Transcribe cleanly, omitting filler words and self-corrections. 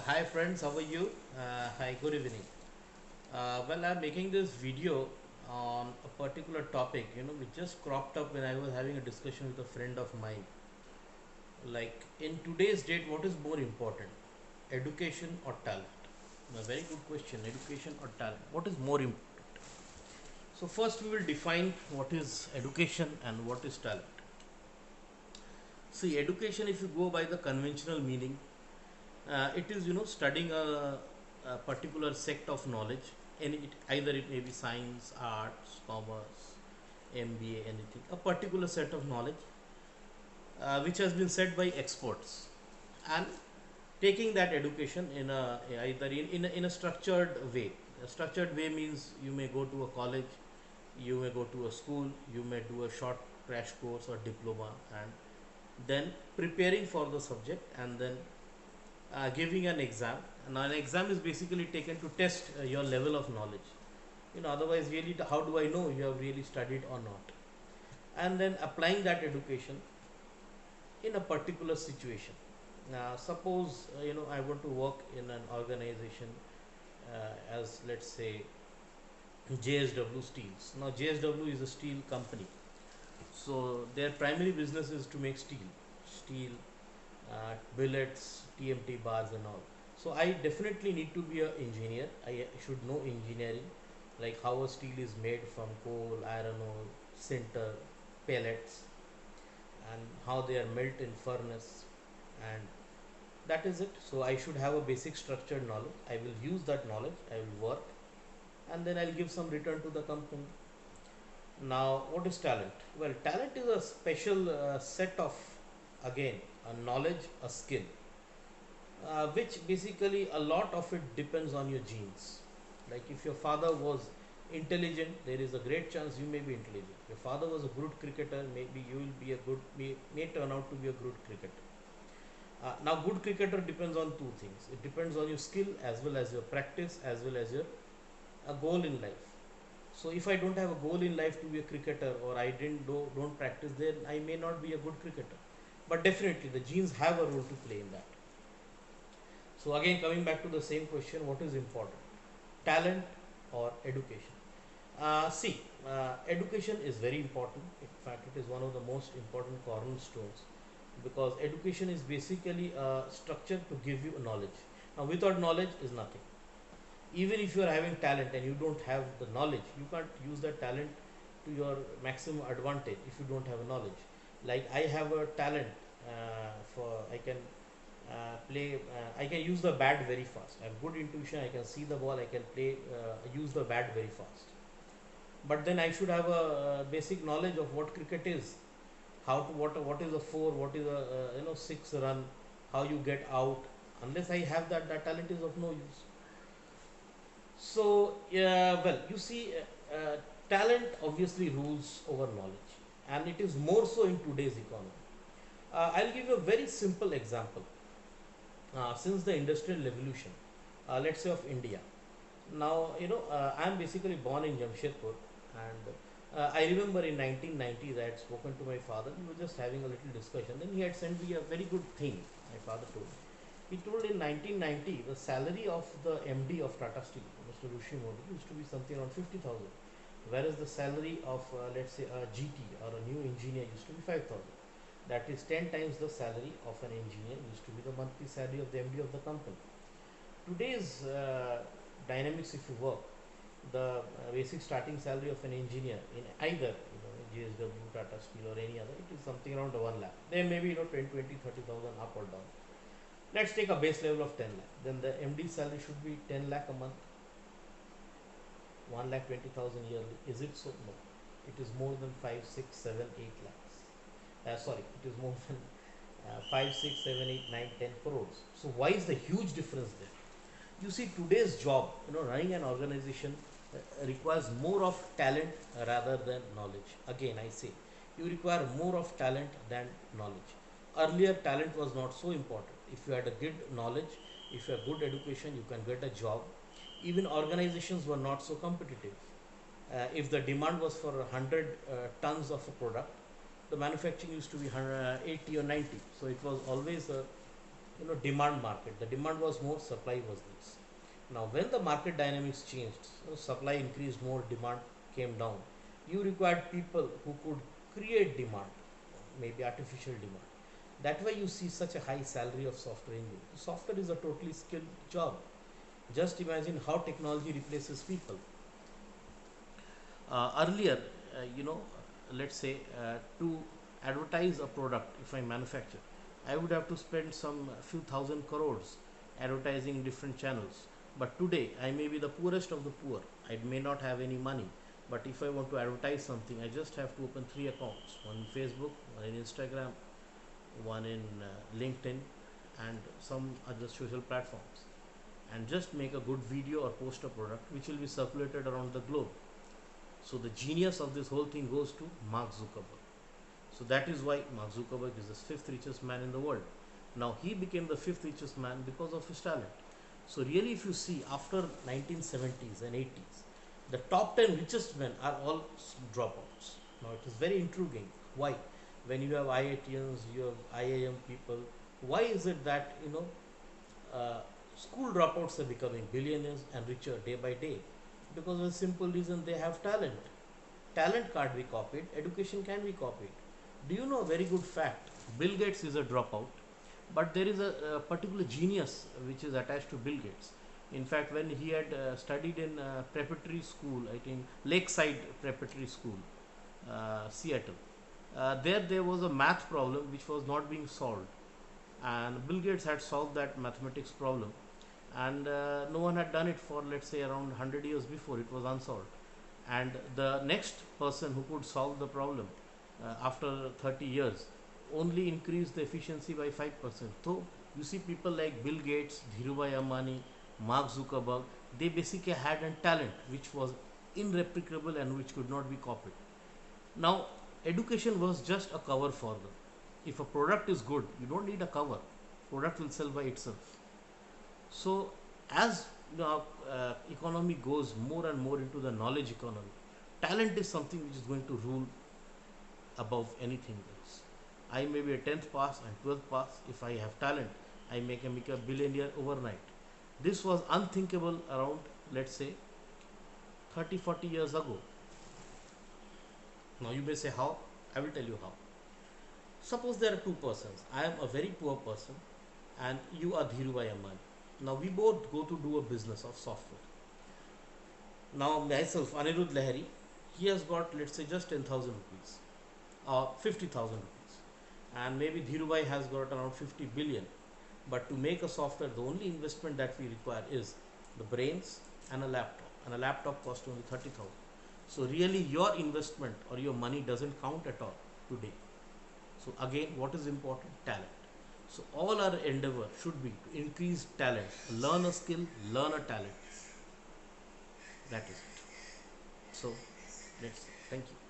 Hi friends, how are you? Hi, good evening. Well, I'm making this video on a particular topic, which just cropped up when I was having a discussion with a friend of mine. Like, in today's date, what is more important, education or talent? A very good question, education or talent? What is more important? So, first, we will define what is education and what is talent. See, education, if you go by the conventional meaning, it is studying a particular sect of knowledge, and either it may be science, arts, commerce, MBA, anything, a particular set of knowledge which has been set by experts, and taking that education in a either in a structured way. A structured way means you may go to a college, you may go to a school, you may do a short crash course or diploma, and then preparing for the subject, and then giving an exam. And an exam is basically taken to test your level of knowledge. Otherwise, really, how do I know you have really studied or not? And then applying that education in a particular situation. Suppose I want to work in an organization as, let's say, JSW Steels. Now JSW is a steel company, so their primary business is to make steel, billets, TMT bars, and all. So I definitely need to be an engineer. I should know engineering, like how a steel is made from coal, iron ore, sinter, pellets, and how they are melt in furnace, and that is it. So I should have a basic structured knowledge. I will use that knowledge. I will work, and then I'll give some return to the company. Now, what is talent? Well, talent is a special set of, again, a knowledge, a skill, which basically a lot of it depends on your genes. Like if your father was intelligent, there is a great chance you may be intelligent. If your father was a good cricketer, maybe you will be a good, may turn out to be a good cricketer. Now, good cricketer depends on two things. It depends on your skill as well as your practice as well as your a goal in life. So if I don't have a goal in life to be a cricketer, or I don't practice, then I may not be a good cricketer. But definitely the genes have a role to play in that. So again, coming back to the same question, what is important, talent or education? Education is very important. In fact, it is one of the most important cornerstones, because education is basically a structure to give you knowledge. Now, without knowledge is nothing. Even if you are having talent and you don't have the knowledge, you can't use that talent to your maximum advantage if you don't have knowledge. Like I have a talent for I can play I can use the bat very fast. I have good intuition, I can see the ball, I can play use the bat very fast. But then I should have a basic knowledge of what cricket is, how to what is a four, what is a six run, how you get out. Unless I have that, that talent is of no use. So, well, you see, talent obviously rules over knowledge, and it is more so in today's economy. I'll give you a very simple example. Since the industrial revolution, let's say of India, now I'm basically born in Jamshedpur, and I remember in 1990s I had spoken to my father. We were just having a little discussion. Then he had sent me a very good thing. My father told. He told in 1990 the salary of the MD of Tata Steel, Mr. Rishi Modi, used to be something around 50,000, whereas the salary of let's say a GT or a new engineer used to be 5,000. That is 10 times the salary of an engineer used to be the monthly salary of the MD of the company. Today's dynamics, if you work, the basic starting salary of an engineer in either JSW, Tata Steel, or any other, it is something around 1 lakh. There may be 10, 20, 30,000 up or down. Let's take a base level of 10 lakh. Then the MD salary should be 10 lakh a month, 1 lakh 20,000 yearly. Is it so? No. It is more than 5, 6, 7, 8 lakhs. Sorry, it is more than 5, 6, 7, 8, 9, 10 crores. So why is the huge difference there? You see, today's job, running an organization requires more of talent rather than knowledge. Again, I say, you require more of talent than knowledge. Earlier, talent was not so important. If you had a good knowledge, if you have good education, you can get a job. Even organizations were not so competitive. If the demand was for 100 tons of a product, the manufacturing used to be 80 or 90. So it was always a demand market. The demand was more, supply was less. Now when the market dynamics changed, supply increased more, demand came down. You required people who could create demand, maybe artificial demand. That way you see such a high salary of software engineer. Software is a totally skilled job. Just imagine how technology replaces people. Earlier, let's say to advertise a product, if I manufacture, I would have to spend some few thousand crores advertising different channels. But today, I may be the poorest of the poor. I may not have any money. But if I want to advertise something, I just have to open three accounts: one in Facebook, one in Instagram, one in LinkedIn, and some other social platforms, and just make a good video or post a product which will be circulated around the globe. So the genius of this whole thing goes to Mark Zuckerberg. So that is why Mark Zuckerberg is the fifth richest man in the world. Now he became the fifth richest man because of his talent. So really, if you see, after 1970s and 80s, the top 10 richest men are all dropouts. Now it is very intriguing. Why? When you have IITians, you have IIM people, why is it that uh, school dropouts are becoming billionaires and richer day by day? Because of a simple reason: they have talent. Talent can't be copied, education can be copied. Do you know a very good fact? Bill Gates is a dropout, but there is a particular genius which is attached to Bill Gates. In fact, when he had studied in preparatory school, I think Lakeside Preparatory School, Seattle, there was a math problem which was not being solved, and Bill Gates had solved that mathematics problem, and no one had done it for, let's say, around 100 years before. It was unsolved, and the next person who could solve the problem after 30 years only increased the efficiency by 5%. So you see, people like Bill Gates, Dhirubhai Ambani, Mark Zuckerberg, they basically had a talent which was irreplicable and which could not be copied. Now education was just a cover for them. If a product is good, you don't need a cover. Product will sell by itself. So as economy goes more and more into the knowledge economy, talent is something which is going to rule above anything else. I may be a 10th pass and 12th pass. If I have talent, I can make a billionaire overnight. This was unthinkable around, let's say, 30 40 years ago. Now you may say how? I will tell you how. Suppose there are two persons. I am a very poor person and you are Dhirubhai Ambani. Now we both go to do a business of software. Now myself, Anirudh Lahiri, he has got, let's say, just 10,000 rupees or 50,000 rupees, and maybe Dhirubhai has got around 50 billion. But to make a software, the only investment that we require is the brains and a laptop, and a laptop costs only 30,000. So really your investment or your money doesn't count at all today. So again, what is important? Talent. So all our endeavor should be to increase talent, learn a skill, learn a talent. That is it. So let's see. Thank you.